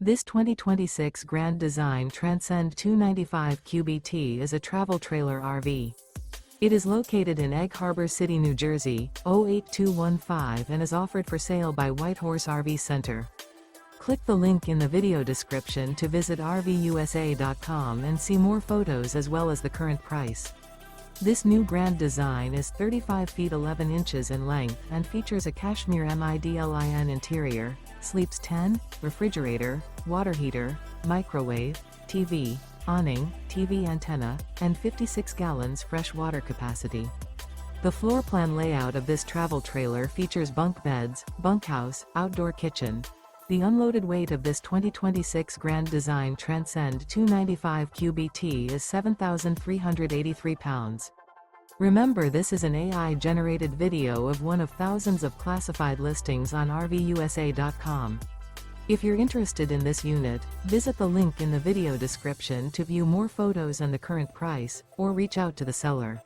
This 2026 Grand Design Transcend 295 QBT is a travel trailer RV. It is located in Egg Harbor City, New Jersey, 08215 and is offered for sale by Whitehorse RV Center. Click the link in the video description to visit RVUSA.com and see more photos as well as the current price. This new Grand Design is 35 feet 11 inches in length and features a CASHMERE MIDLIN interior, sleeps 10, refrigerator, water heater, microwave, TV, awning, TV antenna, and 56 gallons fresh water capacity. The floor plan layout of this travel trailer features bunk beds, bunkhouse, outdoor kitchen. The unloaded weight of this 2026 Grand Design Transcend 295 QBT is 7,383 pounds. Remember, this is an AI-generated video of one of thousands of classified listings on RVUSA.com. If you're interested in this unit, visit the link in the video description to view more photos and the current price, or reach out to the seller.